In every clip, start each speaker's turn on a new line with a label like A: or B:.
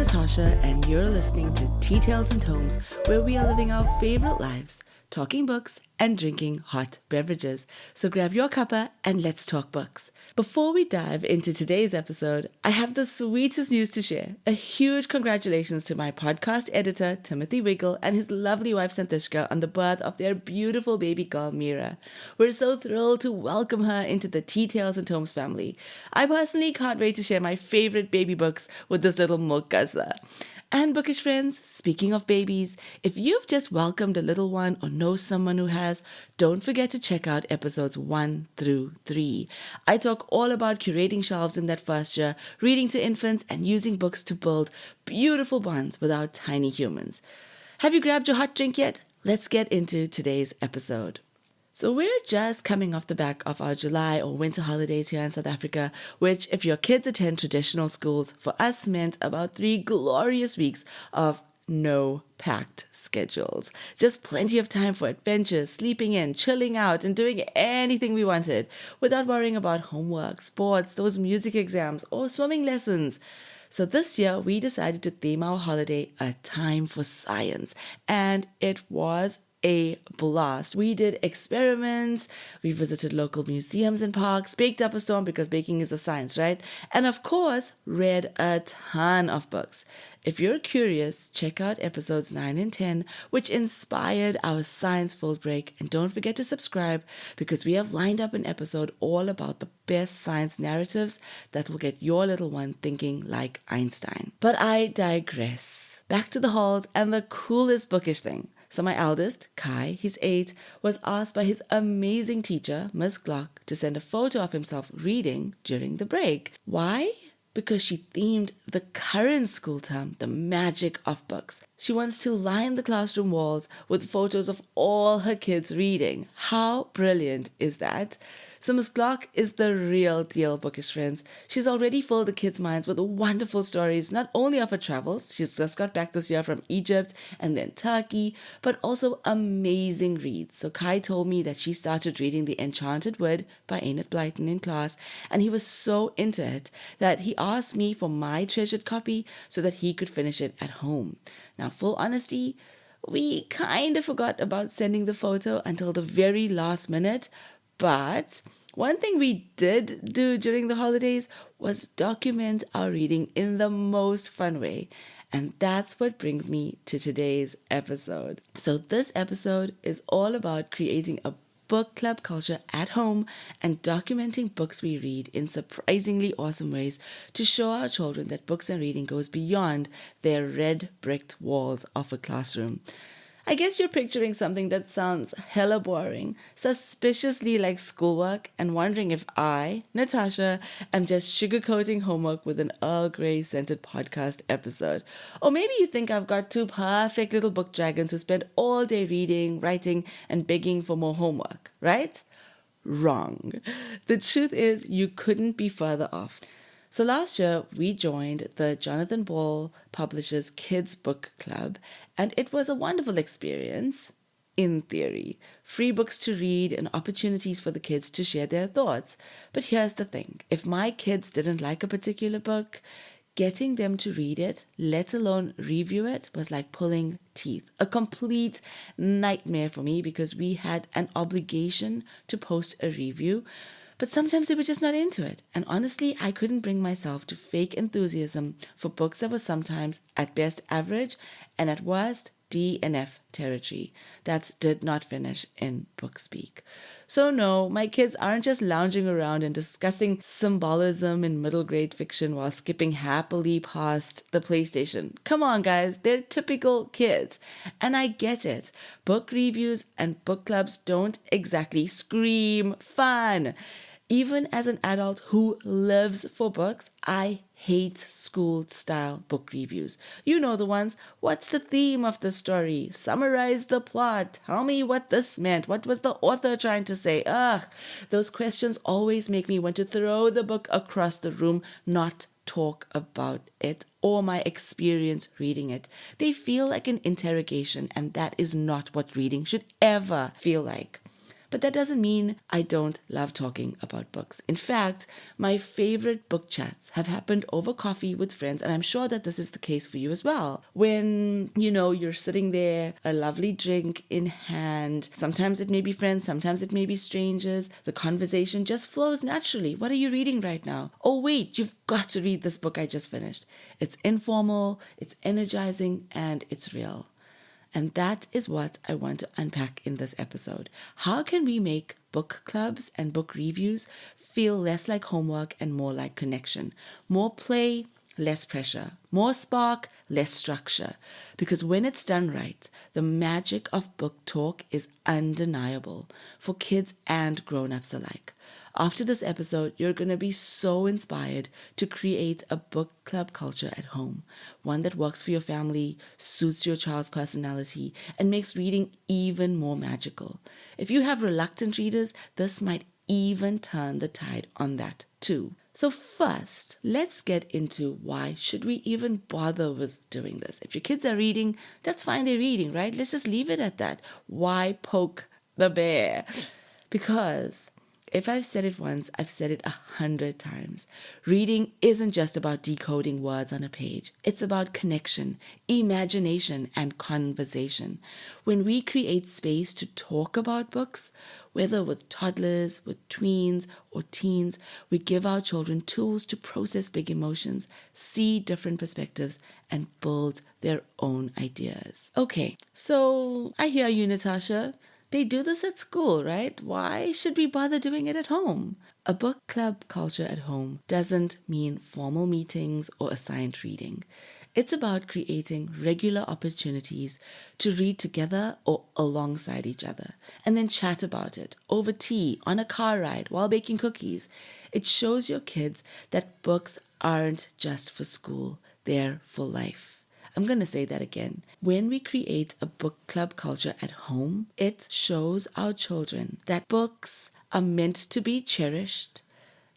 A: Natasha, and you're listening to Tea Tales and Tomes, where we are living our favorite lives, talking books and drinking hot beverages. So grab your cuppa and let's talk books. Before we dive into today's episode, I have the sweetest news to share. A huge congratulations to my podcast editor, Timothy Wiggle, and his lovely wife, Santishka, on the birth of their beautiful baby girl, Mira. We're so thrilled to welcome her into the Tea Tales and Tomes family. I personally can't wait to share my favorite baby books with this little milk guzzler. And bookish friends, speaking of babies, if you've just welcomed a little one or know someone who has, don't forget to check out episodes 1 through 3. I talk all about curating shelves in that first year, reading to infants, and using books to build beautiful bonds with our tiny humans. Have you grabbed your hot drink yet? Let's get into today's episode. So we're just coming off the back of our July or winter holidays here in South Africa, which, if your kids attend traditional schools, for us meant about 3 glorious weeks of no packed schedules. Just plenty of time for adventures, sleeping in, chilling out, and doing anything we wanted without worrying about homework, sports, those music exams, or swimming lessons. So this year, we decided to theme our holiday A Time for Science, and it was a blast. We did experiments, we visited local museums and parks, baked up a storm because baking is a science, right? And of course, read a ton of books. If you're curious, check out episodes 9 and 10, which inspired our science-filled break. And don't forget to subscribe because we have lined up an episode all about the best science narratives that will get your little one thinking like Einstein. But I digress. Back to the halls and the coolest bookish thing. So my eldest, Kai, he's 8, was asked by his amazing teacher, Miss Glock, to send a photo of himself reading during the break. Why? Because she themed the current school term the magic of books. She wants to line the classroom walls with photos of all her kids reading. How brilliant is that? So Miss Glock is the real deal, bookish friends. She's already filled the kids' minds with wonderful stories, not only of her travels, she's just got back this year from Egypt and then Turkey, but also amazing reads. So Kai told me that she started reading The Enchanted Wood by Enid Blyton in class, and he was so into it that he asked me for my treasured copy so that he could finish it at home. Now, full honesty, we kind of forgot about sending the photo until the very last minute. But one thing we did do during the holidays was document our reading in the most fun way. And that's what brings me to today's episode. So this episode is all about creating a book club culture at home and documenting books we read in surprisingly awesome ways to show our children that books and reading goes beyond their red bricked walls of a classroom. I guess you're picturing something that sounds hella boring, suspiciously like schoolwork, and wondering if I, Natasha, am just sugarcoating homework with an Earl Grey scented podcast episode. Or maybe you think I've got 2 perfect little book dragons who spend all day reading, writing, and begging for more homework, right? Wrong. The truth is, you couldn't be further off. So last year, we joined the Jonathan Ball Publishers Kids Book Club, and it was a wonderful experience, in theory. Free books to read and opportunities for the kids to share their thoughts. But here's the thing. If my kids didn't like a particular book, getting them to read it, let alone review it, was like pulling teeth. A complete nightmare for me because we had an obligation to post a review. But sometimes they were just not into it. And honestly, I couldn't bring myself to fake enthusiasm for books that were sometimes at best average and at worst D and F territory. That did not finish in book speak. So no, my kids aren't just lounging around and discussing symbolism in middle grade fiction while skipping happily past the PlayStation. Come on, guys, they're typical kids. And I get it. Book reviews and book clubs don't exactly scream fun. Even as an adult who lives for books, I hate school-style book reviews. You know the ones. What's the theme of the story? Summarize the plot. Tell me what this meant. What was the author trying to say? Ugh, those questions always make me want to throw the book across the room, not talk about it or my experience reading it. They feel like an interrogation, and that is not what reading should ever feel like. But that doesn't mean I don't love talking about books. In fact, my favorite book chats have happened over coffee with friends, and I'm sure that this is the case for you as well. When, you're sitting there, a lovely drink in hand, sometimes it may be friends, sometimes it may be strangers, the conversation just flows naturally. What are you reading right now? Oh, wait, you've got to read this book I just finished. It's informal, it's energizing, and it's real. And that is what I want to unpack in this episode. How can we make book clubs and book reviews feel less like homework and more like connection? More play, less pressure. More spark, less structure. Because when it's done right, the magic of book talk is undeniable for kids and grown-ups alike. After this episode, you're going to be so inspired to create a book club culture at home, one that works for your family, suits your child's personality, and makes reading even more magical. If you have reluctant readers, this might even turn the tide on that too. So first, let's get into why should we even bother with doing this? If your kids are reading, that's fine, they're reading, right? Let's just leave it at that. Why poke the bear? Because if I've said it once, I've said it 100 times. Reading isn't just about decoding words on a page. It's about connection, imagination, and conversation. When we create space to talk about books, whether with toddlers, with tweens, or teens, we give our children tools to process big emotions, see different perspectives, and build their own ideas. Okay, so I hear you, Natasha. They do this at school, right? Why should we bother doing it at home? A book club culture at home doesn't mean formal meetings or assigned reading. It's about creating regular opportunities to read together or alongside each other, and then chat about it over tea, on a car ride, while baking cookies. It shows your kids that books aren't just for school, they're for life. I'm going to say that again. When we create a book club culture at home, it shows our children that books are meant to be cherished,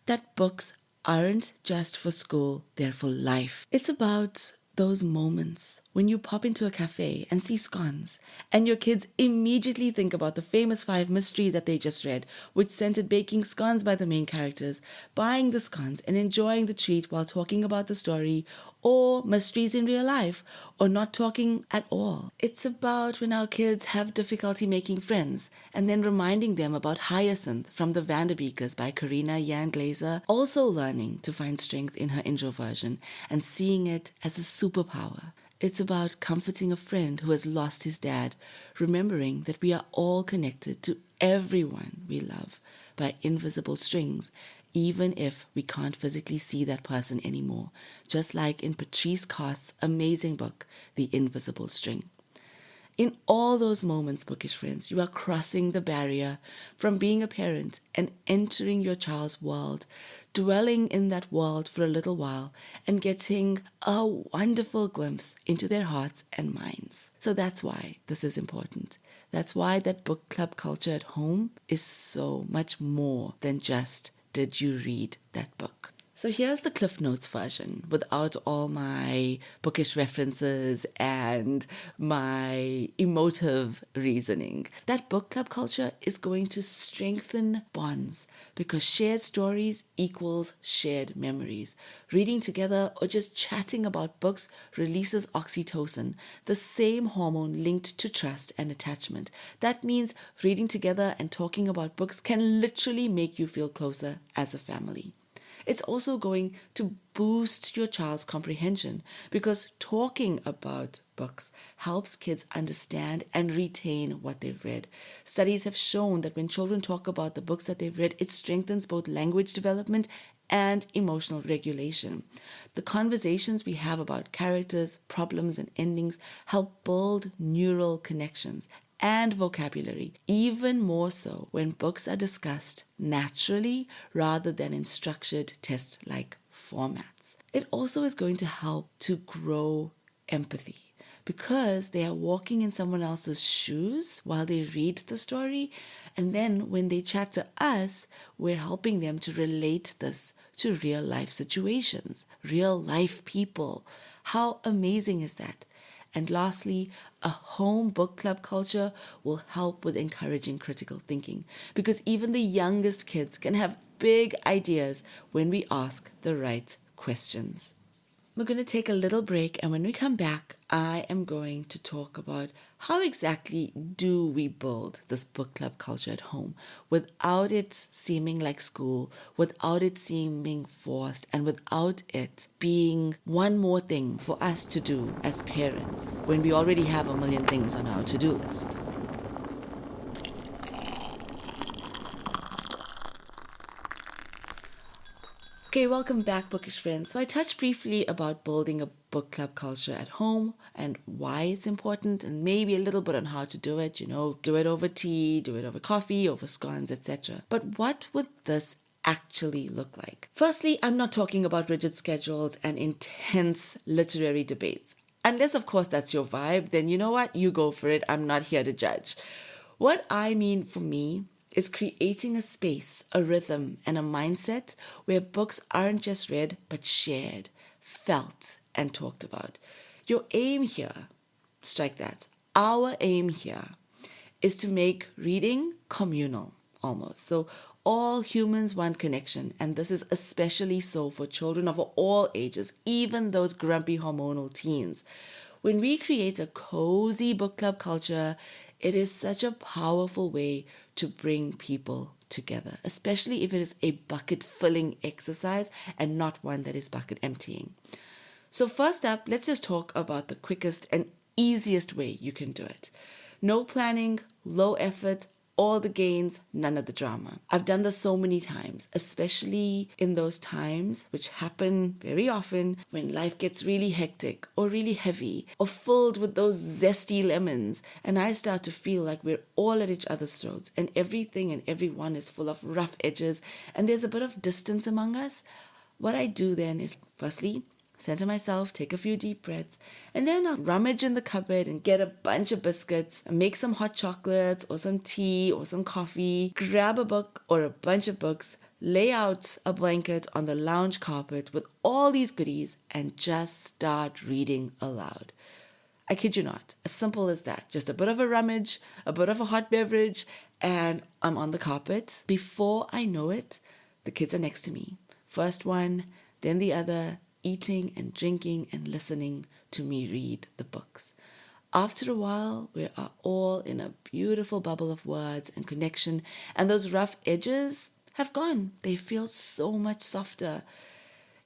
A: that books aren't just for school, they're for life. It's about those moments when you pop into a cafe and see scones and your kids immediately think about the famous 5 mystery that they just read, which centered baking scones by the main characters, buying the scones and enjoying the treat while talking about the story or mysteries in real life or not talking at all. It's about when our kids have difficulty making friends and then reminding them about Hyacinth from the Vanderbeekers by Karina Yan Glazer, also learning to find strength in her introversion and seeing it as a superpower. It's about comforting a friend who has lost his dad, remembering that we are all connected to everyone we love by invisible strings, even if we can't physically see that person anymore, just like in Patrice Cost's amazing book, The Invisible String. In all those moments, bookish friends, you are crossing the barrier from being a parent and entering your child's world, dwelling in that world for a little while and getting a wonderful glimpse into their hearts and minds. So that's why this is important. That's why that book club culture at home is so much more than just, did you read that book? So here's the Cliff Notes version without all my bookish references and my emotive reasoning. That book club culture is going to strengthen bonds because shared stories equals shared memories. Reading together or just chatting about books releases oxytocin, the same hormone linked to trust and attachment. That means reading together and talking about books can literally make you feel closer as a family. It's also going to boost your child's comprehension because talking about books helps kids understand and retain what they've read. Studies have shown that when children talk about the books that they've read, it strengthens both language development and emotional regulation. The conversations we have about characters, problems, and endings help build neural connections and vocabulary, even more so when books are discussed naturally rather than in structured test-like formats. It also is going to help to grow empathy because they are walking in someone else's shoes while they read the story, and then when they chat to us, we're helping them to relate this to real life situations, real life people. How amazing is that? And lastly, a home book club culture will help with encouraging critical thinking, because even the youngest kids can have big ideas when we ask the right questions. We're going to take a little break, and when we come back, I am going to talk about how exactly do we build this book club culture at home without it seeming like school, without it seeming forced, and without it being one more thing for us to do as parents when we already have a million things on our to-do list. Okay, welcome back, bookish friends. So I touched briefly about building a book club culture at home and why it's important, and maybe a little bit on how to do it. Do it over tea, do it over coffee, over scones, etc. But what would this actually look like? Firstly, I'm not talking about rigid schedules and intense literary debates. Unless, of course, that's your vibe, then you know what? You go for it. I'm not here to judge. What I mean for me is creating a space, a rhythm, and a mindset where books aren't just read, but shared, felt, and talked about. Your aim here, strike that, our aim here is to make reading communal, almost. So all humans want connection, and this is especially so for children of all ages, even those grumpy hormonal teens. When we create a cozy book club culture, it is such a powerful way to bring people together, especially if it is a bucket filling exercise and not one that is bucket emptying. So first up, let's just talk about the quickest and easiest way you can do it. No planning, low effort, all the gains, none of the drama. I've done this so many times, especially in those times which happen very often when life gets really hectic or really heavy or filled with those zesty lemons, and I start to feel like we're all at each other's throats and everything and everyone is full of rough edges and there's a bit of distance among us. What I do then is, firstly, center myself, take a few deep breaths, and then I'll rummage in the cupboard and get a bunch of biscuits, and make some hot chocolates or some tea or some coffee, grab a book or a bunch of books, lay out a blanket on the lounge carpet with all these goodies, and just start reading aloud. I kid you not, as simple as that. Just a bit of a rummage, a bit of a hot beverage, and I'm on the carpet. Before I know it, the kids are next to me. First one, then the other, eating and drinking and listening to me read the books. After a while, we are all in a beautiful bubble of words and connection, and those rough edges have gone. They feel so much softer.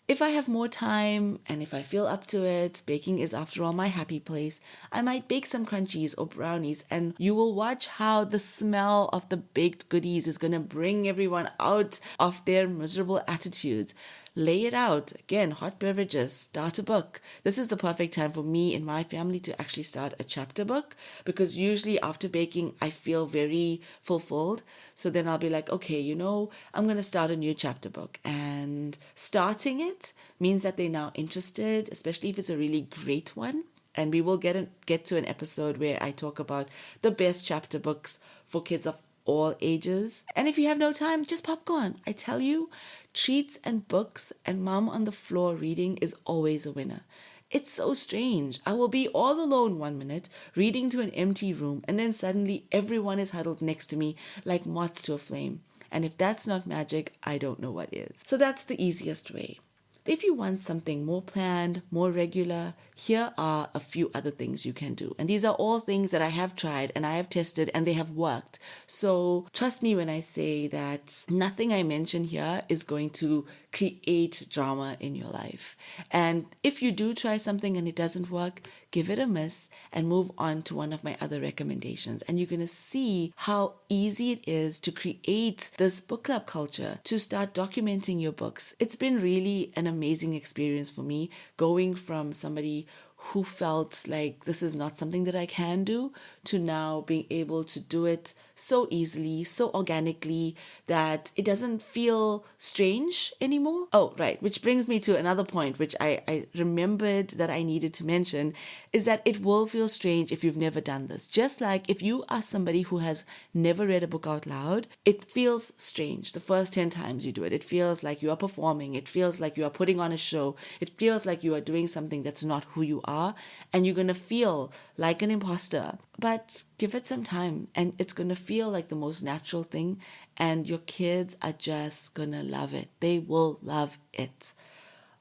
A: If I have more time and if I feel up to it, baking is after all my happy place, I might bake some crunchies or brownies, and you will watch how the smell of the baked goodies is going to bring everyone out of their miserable attitudes. Lay it out. Again, hot beverages, start a book. This is the perfect time for me and my family to actually start a chapter book, because usually after baking, I feel very fulfilled. So then I'll be like, okay, I'm going to start a new chapter book. And starting it means that they're now interested, especially if it's a really great one. And we will get to an episode where I talk about the best chapter books for kids of all ages. And if you have no time, just popcorn. I tell you, treats and books and mom on the floor reading is always a winner. It's so strange. I will be all alone 1 minute, reading to an empty room, and then suddenly everyone is huddled next to me like moths to a flame. And if that's not magic, I don't know what is. So that's the easiest way. If you want something more planned, more regular, here are a few other things you can do. And these are all things that I have tried and I have tested and they have worked. So trust me when I say that nothing I mention here is going to create drama in your life. And if you do try something and it doesn't work, give it a miss and move on to one of my other recommendations. And you're going to see how easy it is to create this book club culture, to start documenting your books. It's been really an amazing experience for me, going from somebody who felt like this is not something that I can do to now being able to do it so easily, so organically that it doesn't feel strange anymore. Oh, right. Which brings me to another point, which I remembered that I needed to mention, is that it will feel strange if you've never done this. Just like if you are somebody who has never read a book out loud, it feels strange the first 10 times you do it. It feels like you are performing. It feels like you are putting on a show. It feels like you are doing something that's not who you are. are, and you're going to feel like an imposter. But give it some time, and it's going to feel like the most natural thing, and your kids are just going to love it. They will love it.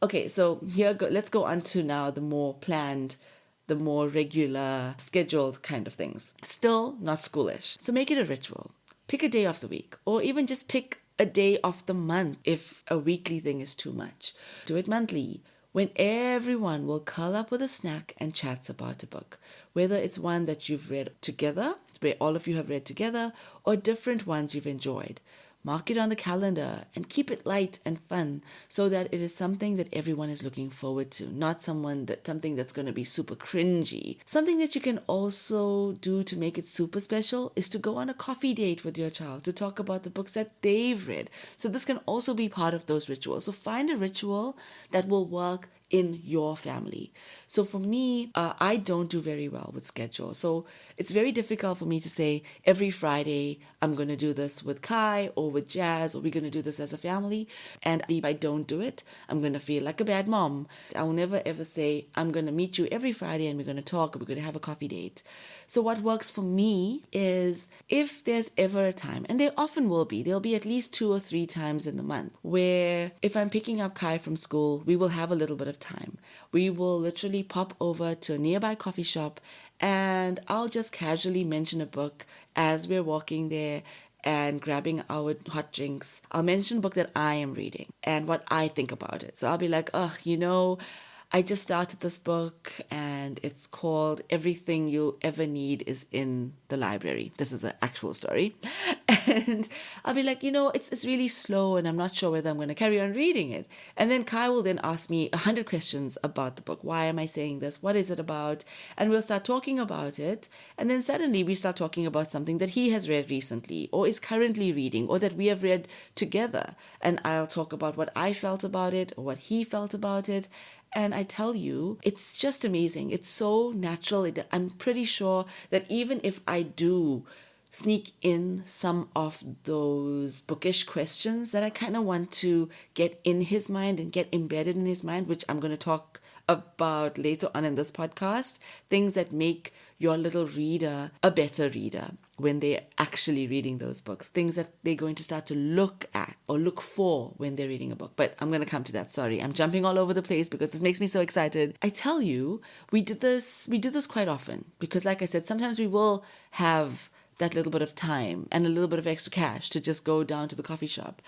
A: Okay, so let's go on to now the more planned, the more regular, scheduled kind of things. Still not schoolish. So make it a ritual. Pick a day of the week, or even just pick a day of the month if a weekly thing is too much. Do it monthly, when everyone will curl up with a snack and chats about a book, whether it's one that you've read together, where all of you have read together, or different ones you've enjoyed. Mark it on the calendar and keep it light and fun so that it is something that everyone is looking forward to, not something that's going to be super cringy. Something that you can also do to make it super special is to go on a coffee date with your child to talk about the books that they've read. So this can also be part of those rituals. So find a ritual that will work in your family. So for me, I don't do very well with schedule. So it's very difficult for me to say every Friday I'm going to do this with Kai or with Jazz, or we're going to do this as a family. And if I don't do it, I'm going to feel like a bad mom. I'll never ever say I'm going to meet you every Friday and we're going to talk, we're going to have a coffee date. So what works for me is if there's ever a time, and there often will be, there'll be at least 2 or 3 times in the month where if I'm picking up Kai from school, we will have a little bit of time. We will literally pop over to a nearby coffee shop and I'll just casually mention a book as we're walking there and grabbing our hot drinks. I'll mention a book that I am reading and what I think about it. So I'll be like, I just started this book and it's called Everything You'll Ever Need is in the Library. This is an actual story. And I'll be like, it's really slow and I'm not sure whether I'm going to carry on reading it. And then Kai will then ask me 100 questions about the book. Why am I saying this? What is it about? And we'll start talking about it. And then suddenly we start talking about something that he has read recently or is currently reading or that we have read together. And I'll talk about what I felt about it or what he felt about it. And I tell you, it's just amazing. It's so natural. I'm pretty sure that even if I do sneak in some of those bookish questions that I kind of want to get in his mind and get embedded in his mind, which I'm going to talk about later on in this podcast, things that make your little reader a better reader when they're actually reading those books, things that they're going to start to look at or look for when they're reading a book. But I'm going to come to that. Sorry, I'm jumping all over the place because this makes me so excited. I tell you, we do this quite often because, like I said, sometimes we will have that little bit of time and a little bit of extra cash to just go down to the coffee shop.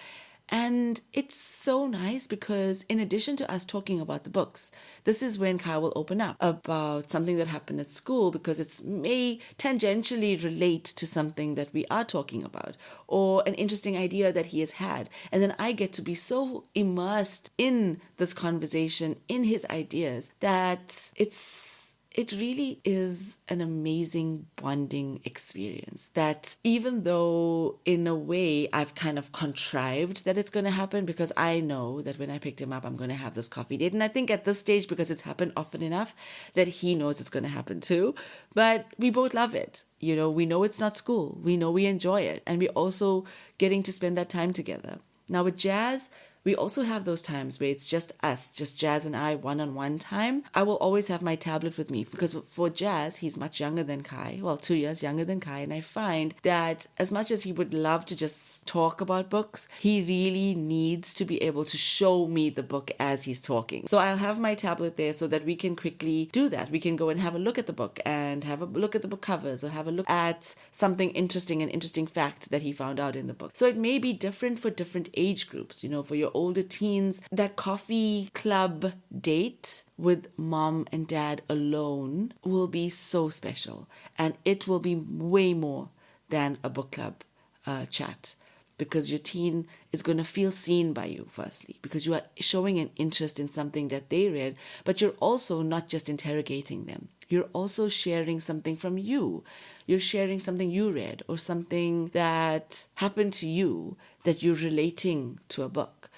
A: And it's so nice because in addition to us talking about the books, this is when Kai will open up about something that happened at school because it may tangentially relate to something that we are talking about or an interesting idea that he has had. And then I get to be so immersed in this conversation, in his ideas, that it really is an amazing bonding experience that even though in a way I've kind of contrived that it's going to happen because I know that when I picked him up, I'm going to have this coffee date. And I think at this stage, because it's happened often enough, that he knows it's going to happen too. But we both love it. We know it's not school. We know we enjoy it. And we're also getting to spend that time together. Now with Jazz, we also have those times where it's just us, just Jazz and I, one-on-one time. I will always have my tablet with me because for Jazz, he's much younger than Kai, 2 years younger than Kai. And I find that as much as he would love to just talk about books, he really needs to be able to show me the book as he's talking. So I'll have my tablet there so that we can quickly do that. We can go and have a look at the book and have a look at the book covers or have a look at something interesting, an interesting fact that he found out in the book. So it may be different for different age groups, for your older teens, that coffee club date with mom and dad alone will be so special. And it will be way more than a book club chat because your teen is going to feel seen by you, firstly, because you are showing an interest in something that they read, but you're also not just interrogating them. You're also sharing something from you. You're sharing something you read or something that happened to you that you're relating to a book.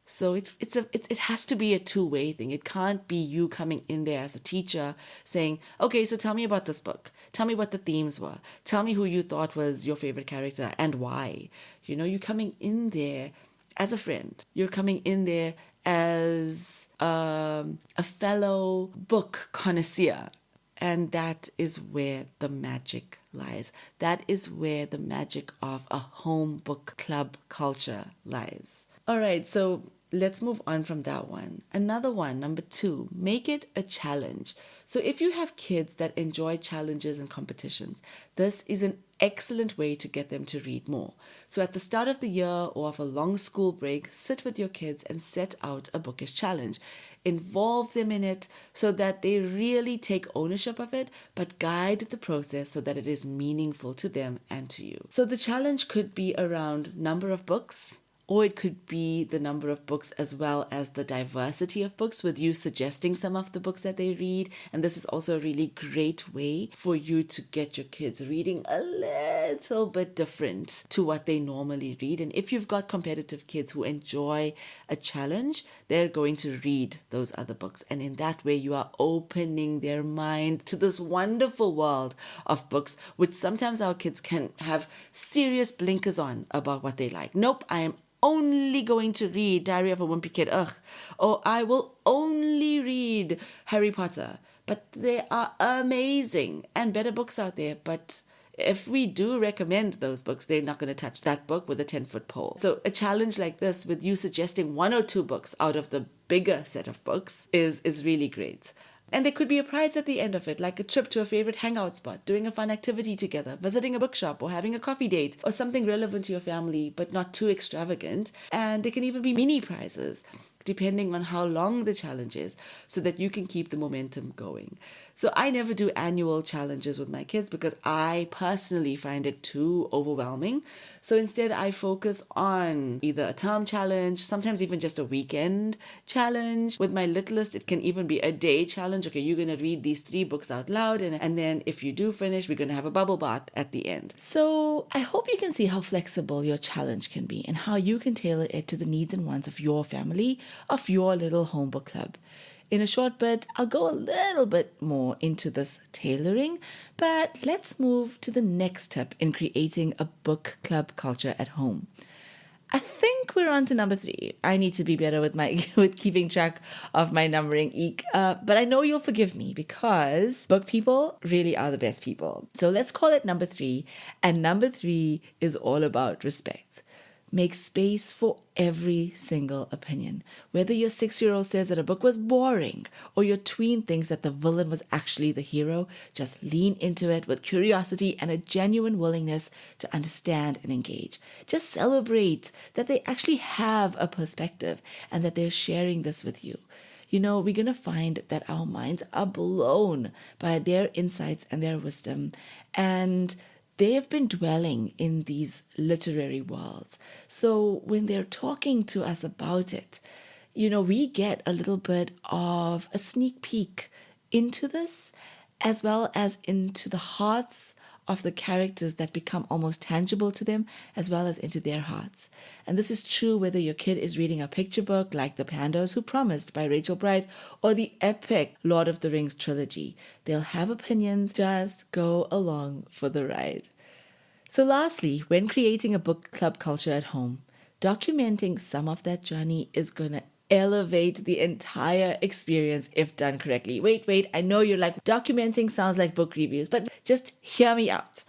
A: So it has to be a two-way thing. It can't be you coming in there as a teacher saying, okay, so tell me about this book. Tell me what the themes were. Tell me who you thought was your favorite character and why. You're coming in there as a friend. You're coming in there as a fellow book connoisseur. And that is where the magic lies. That is where the magic of a home book club culture lies. All right, so let's move on from that one. Another one, number 2, make it a challenge. So if you have kids that enjoy challenges and competitions, this is an excellent way to get them to read more. So at the start of the year or of a long school break, sit with your kids and set out a bookish challenge. Involve them in it so that they really take ownership of it, but guide the process so that it is meaningful to them and to you. So the challenge could be around number of books, or it could be the number of books as well as the diversity of books, with you suggesting some of the books that they read. And this is also a really great way for you to get your kids reading a little bit different to what they normally read. And if you've got competitive kids who enjoy a challenge, they're going to read those other books. And in that way, you are opening their mind to this wonderful world of books, which sometimes our kids can have serious blinkers on about what they like. Nope, I am only going to read Diary of a Wimpy Kid, or I will only read Harry Potter. But there are amazing and better books out there, but if we do recommend those books, they're not going to touch that book with a 10-foot pole. So a challenge like this, with you suggesting 1 or 2 books out of the bigger set of books, is really great. And there could be a prize at the end of it, like a trip to a favorite hangout spot, doing a fun activity together, visiting a bookshop, or having a coffee date, or something relevant to your family, but not too extravagant. And there can even be mini prizes, depending on how long the challenge is, so that you can keep the momentum going. So I never do annual challenges with my kids because I personally find it too overwhelming. So instead I focus on either a term challenge, sometimes even just a weekend challenge. With my littlest, it can even be a day challenge. Okay, you're going to read these 3 books out loud, and then if you do finish, we're going to have a bubble bath at the end. So I hope you can see how flexible your challenge can be and how you can tailor it to the needs and wants of your family, of your little home book club. In a short bit, I'll go a little bit more into this tailoring, but let's move to the next tip in creating a book club culture at home. I think we're on to number 3. I need to be better with keeping track of my numbering, but I know you'll forgive me because book people really are the best people. So let's call it number 3, and number 3 is all about respect. Make space for every single opinion. Whether your 6-year-old says that a book was boring or your tween thinks that the villain was actually the hero, just lean into it with curiosity and a genuine willingness to understand and engage. Just celebrate that they actually have a perspective and that they're sharing this with you. You know, we're going to find that our minds are blown by their insights and their wisdom, and they have been dwelling in these literary worlds. So when they're talking to us about it, you know, we get a little bit of a sneak peek into this, as well as into the hearts of the characters that become almost tangible to them, as well as into their hearts. And this is true whether your kid is reading a picture book like The Pandas Who Promised by Rachel Bright, or the epic Lord of the Rings trilogy. They'll have opinions, just go along for the ride. So lastly, when creating a book club culture at home, documenting some of that journey is going to elevate the entire experience if done correctly. Wait, I know you're like, documenting sounds like book reviews, but just hear me out.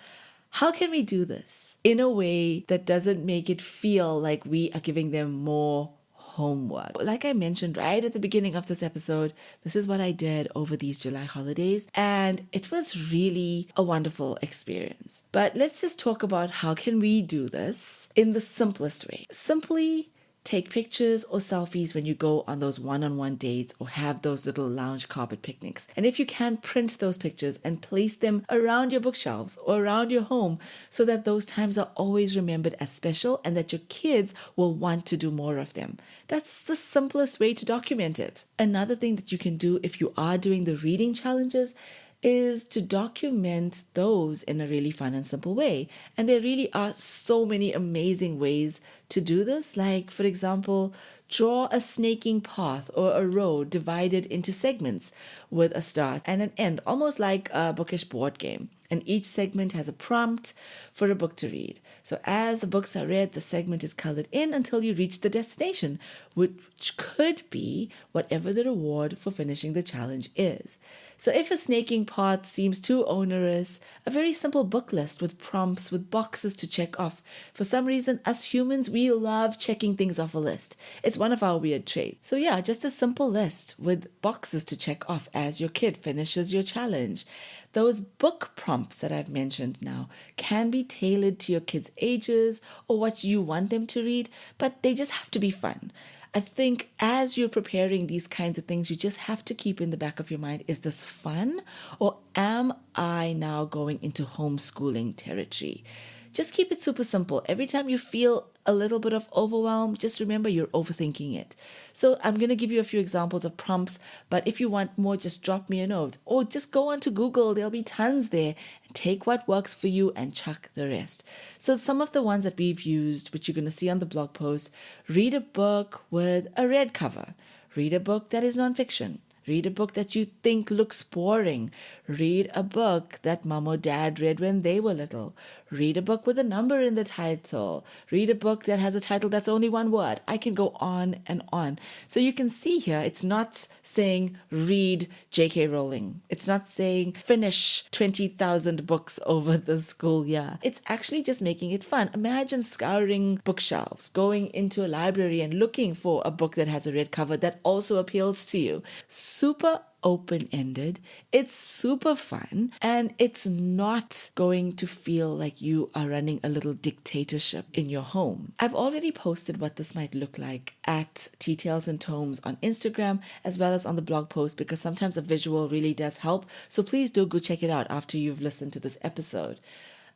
A: How can we do this in a way that doesn't make it feel like we are giving them more homework? Like I mentioned right at the beginning of this episode, this is what I did over these July holidays, and it was really a wonderful experience. But let's just talk about how can we do this in the simplest way. Simply take pictures or selfies when you go on those one-on-one dates or have those little lounge carpet picnics. And if you can, print those pictures and place them around your bookshelves or around your home so that those times are always remembered as special and that your kids will want to do more of them. That's the simplest way to document it. Another thing that you can do if you are doing the reading challenges is to document those in a really fun and simple way. And there really are so many amazing ways to do this. Like, for example, Draw a snaking path or a road divided into segments with a start and an end, almost like a bookish board game. And each segment has a prompt for a book to read. So as the books are read, the segment is colored in until you reach the destination, which could be whatever the reward for finishing the challenge is. So if a snaking path seems too onerous, a very simple book list with prompts, with boxes to check off. For some reason, us humans, we love checking things off a list. It's one of our weird traits. So yeah, just a simple list with boxes to check off as your kid finishes your challenge. Those book prompts that I've mentioned now can be tailored to your kids' ages or what you want them to read, but they just have to be fun. I think as you're preparing these kinds of things, you just have to keep in the back of your mind, is this fun or am I now going into homeschooling territory? Just keep it super simple. Every time you feel a little bit of overwhelm, just remember you're overthinking it. So I'm going to give you a few examples of prompts, but if you want more, just drop me a note or just go onto Google. There'll be tons there. Take what works for you and chuck the rest. So some of the ones that we've used, which you're going to see on the blog post: read a book with a red cover. Read a book that is nonfiction. Read a book that you think looks boring. Read a book that mom or dad read when they were little. Read a book with a number in the title. Read a book that has a title that's only one word. I can go on and on. So you can see here, it's not saying read J.K. Rowling. It's not saying finish 20,000 books over the school year. It's actually just making it fun. Imagine scouring bookshelves, going into a library and looking for a book that has a red cover that also appeals to you. Super open-ended, it's super fun, and it's not going to feel like you are running a little dictatorship in your home. I've already posted what this might look like at Tea Tales and Tomes on Instagram as well as on the blog post, because sometimes a visual really does help. So please do go check it out after you've listened to this episode.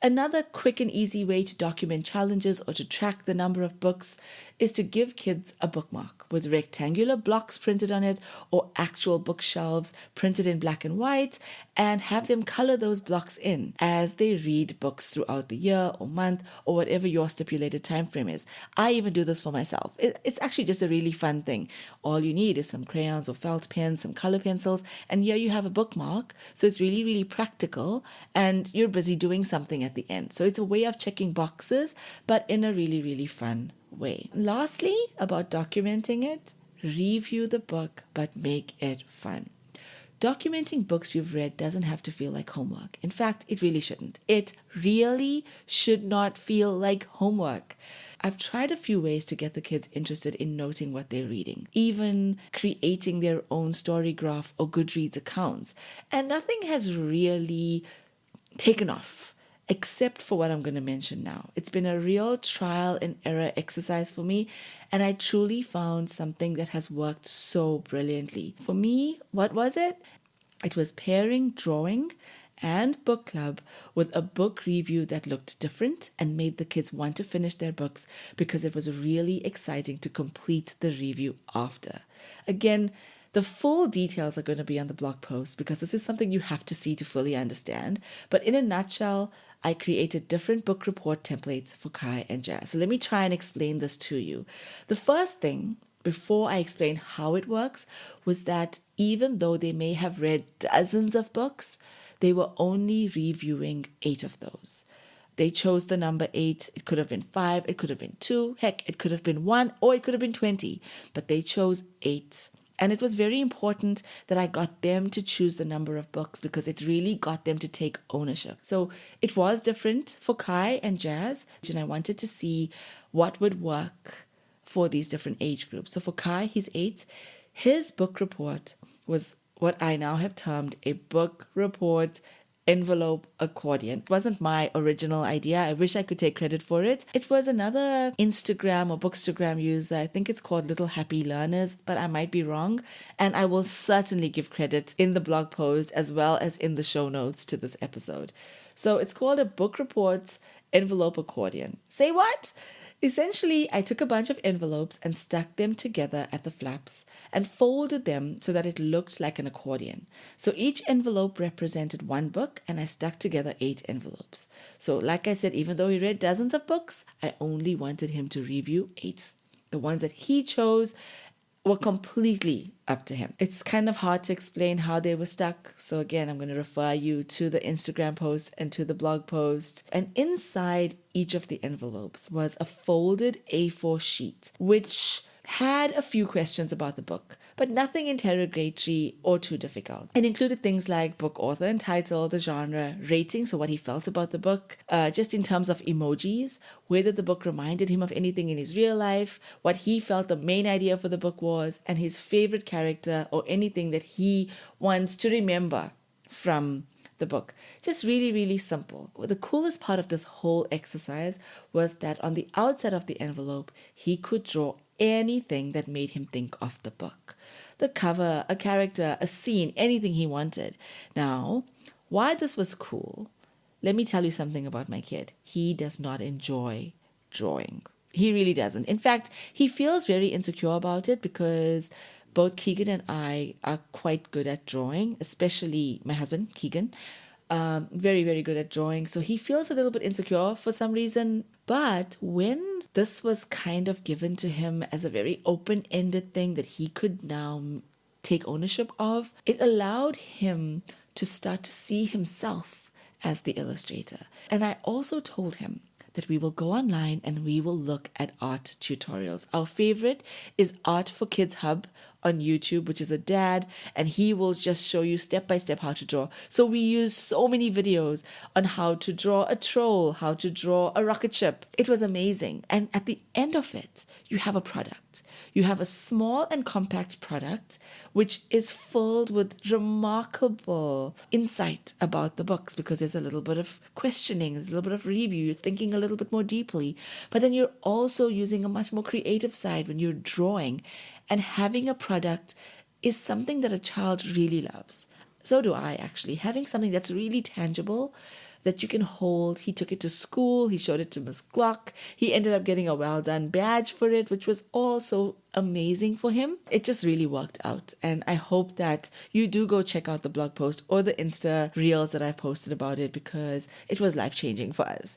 A: Another quick and easy way to document challenges or to track the number of books is to give kids a bookmark with rectangular blocks printed on it or actual bookshelves printed in black and white, and have them color those blocks in as they read books throughout the year or month or whatever your stipulated time frame is. I even do this for myself. It's actually just a really fun thing. All you need is some crayons or felt pens, some color pencils, and here you have a bookmark. So it's really, really practical, and you're busy doing something at the end. So it's a way of checking boxes, but in a really, really fun way. Lastly, about documenting it, review the book, but make it fun. Documenting books you've read doesn't have to feel like homework. In fact, it really shouldn't. It really should not feel like homework. I've tried a few ways to get the kids interested in noting what they're reading, even creating their own story graph or Goodreads accounts, and nothing has really taken off, except for what I'm going to mention now. It's been a real trial and error exercise for me, and I truly found something that has worked so brilliantly. For me, what was it? It was pairing drawing and book club with a book review that looked different and made the kids want to finish their books because it was really exciting to complete the review after. Again, the full details are going to be on the blog post because this is something you have to see to fully understand. But in a nutshell, I created different book report templates for Kai and Jazz. So let me try and explain this to you. The first thing, before I explain how it works, was that even though they may have read dozens of books, they were only reviewing 8 of those. They chose the number 8. It could have been 5, it could have been 2, heck, it could have been 1, or it could have been 20, but they chose 8. And it was very important that I got them to choose the number of books because it really got them to take ownership. So it was different for Kai and Jazz, and I wanted to see what would work for these different age groups. So for Kai, he's 8. His book report was what I now have termed a book report envelope accordion. It wasn't my original idea. I wish I could take credit for it. It was another Instagram or Bookstagram user. I think it's called Little Happy Learners, but I might be wrong. And I will certainly give credit in the blog post as well as in the show notes to this episode. So it's called a book reports envelope accordion. Say what? Essentially, I took a bunch of envelopes and stuck them together at the flaps and folded them so that it looked like an accordion. So each envelope represented one book, and I stuck together 8 envelopes. So like I said, even though he read dozens of books, I only wanted him to review 8. The ones that he chose were completely up to him. It's kind of hard to explain how they were stuck. So again, I'm going to refer you to the Instagram post and to the blog post. And inside each of the envelopes was a folded A4 sheet, which had a few questions about the book, but nothing interrogatory or too difficult. It included things like book author and title, the genre, rating, so what he felt about the book, just in terms of emojis, whether the book reminded him of anything in his real life, what he felt the main idea for the book was, and his favorite character or anything that he wants to remember from the book. Just really, really simple. The coolest part of this whole exercise was that on the outside of the envelope, he could draw anything that made him think of the book. The cover, a character, a scene, anything he wanted. Now, why this was cool, let me tell you something about my kid. He does not enjoy drawing. He really doesn't. In fact, he feels very insecure about it because both Keegan and I are quite good at drawing, especially my husband, Keegan. Very, very good at drawing. So he feels a little bit insecure for some reason. But when this was kind of given to him as a very open-ended thing that he could now take ownership of, it allowed him to start to see himself as the illustrator. And I also told him that we will go online and we will look at art tutorials. Our favorite is Art for Kids Hub on YouTube, which is a dad, and he will just show you step by step how to draw. So we use so many videos on how to draw a troll, how to draw a rocket ship. It was amazing. And at the end of it, you have a product. You have a small and compact product, which is filled with remarkable insight about the books, because there's a little bit of questioning, there's a little bit of review, you're thinking a little bit more deeply, but then you're also using a much more creative side when you're drawing. And having a product is something that a child really loves. So do I, actually. Having something that's really tangible, that you can hold. He took it to school. He showed it to Miss Glock. He ended up getting a well done badge for it, which was also amazing for him. It just really worked out. And I hope that you do go check out the blog post or the Insta reels that I've posted about it, because it was life-changing for us.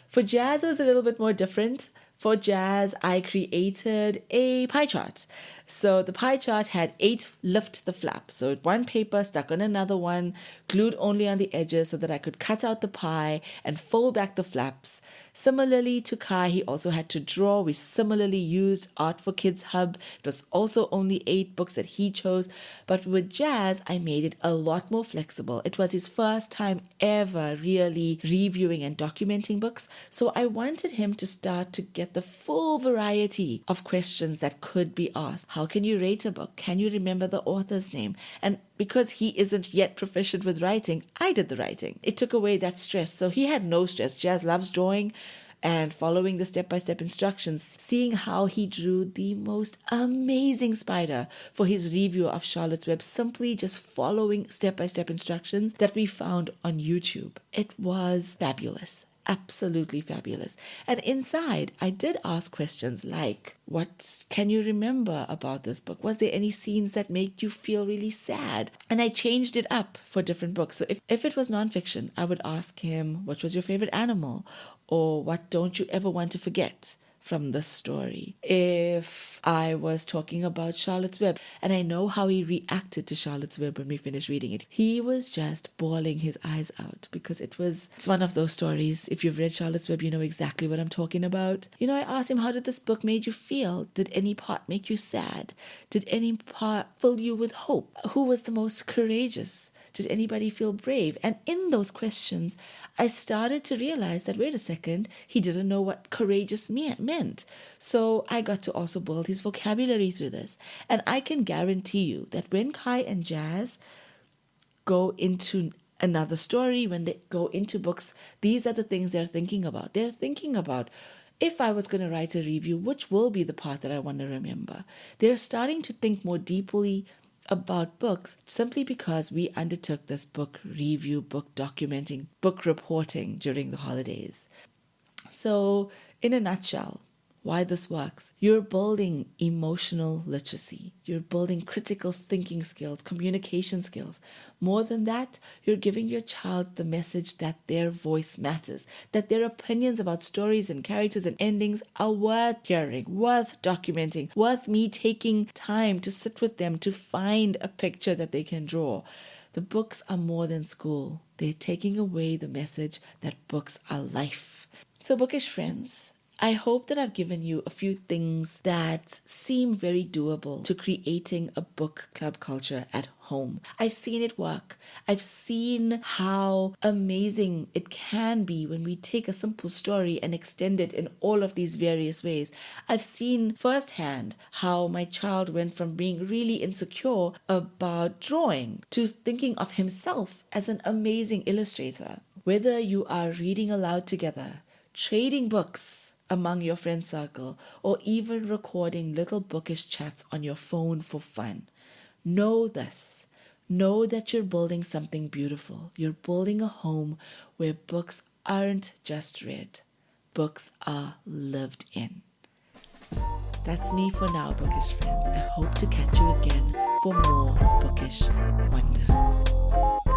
A: For Jazz, it was a little bit more different. For Jazz, I created a pie chart. So the pie chart had 8 lift the flaps. So one paper stuck on another one, glued only on the edges so that I could cut out the pie and fold back the flaps. Similarly to Kai, he also had to draw. We similarly used Art for Kids Hub. It was also only 8 books that he chose. But with Jazz, I made it a lot more flexible. It was his first time ever really reviewing and documenting books. So I wanted him to start to get the full variety of questions that could be asked. How can you rate a book? Can you remember the author's name? And because he isn't yet proficient with writing, I did the writing. It took away that stress. So he had no stress. Jazz loves drawing and following the step-by-step instructions, seeing how he drew the most amazing spider for his review of Charlotte's Web, simply just following step-by-step instructions that we found on YouTube. It was fabulous. Absolutely fabulous. And inside, I did ask questions like, what can you remember about this book? Was there any scenes that made you feel really sad? And I changed it up for different books. So if it was nonfiction, I would ask him, what was your favorite animal? Or what don't you ever want to forget from this story? If I was talking about Charlotte's Web, and I know how he reacted to Charlotte's Web when we finished reading it, he was just bawling his eyes out, because it's one of those stories. If you've read Charlotte's Web, you know exactly what I'm talking about. You know, I asked him, how did this book make you feel? Did any part make you sad? Did any part fill you with hope? Who was the most courageous? Did anybody feel brave? And in those questions, I started to realize that, wait a second, he didn't know what courageous meant. So I got to also build his vocabulary through this. And I can guarantee you that when Kai and Jazz go into another story, when they go into books, these are the things they're thinking about. They're thinking about, if I was going to write a review, which will be the part that I want to remember? They're starting to think more deeply about books, simply because we undertook this book review, book documenting, book reporting during the holidays. So in a nutshell, why this works. You're building emotional literacy. You're building critical thinking skills, communication skills. More than that, you're giving your child the message that their voice matters, that their opinions about stories and characters and endings are worth hearing, worth documenting, worth me taking time to sit with them to find a picture that they can draw. The books are more than school. They're taking away the message that books are life. So, bookish friends, I hope that I've given you a few things that seem very doable to creating a book club culture at home. I've seen it work. I've seen how amazing it can be when we take a simple story and extend it in all of these various ways. I've seen firsthand how my child went from being really insecure about drawing to thinking of himself as an amazing illustrator. Whether you are reading aloud together, trading books among your friend circle, or even recording little bookish chats on your phone for fun. Know this. Know that you're building something beautiful. You're building a home where books aren't just read. Books are lived in. That's me for now, bookish friends. I hope to catch you again for more bookish wonder.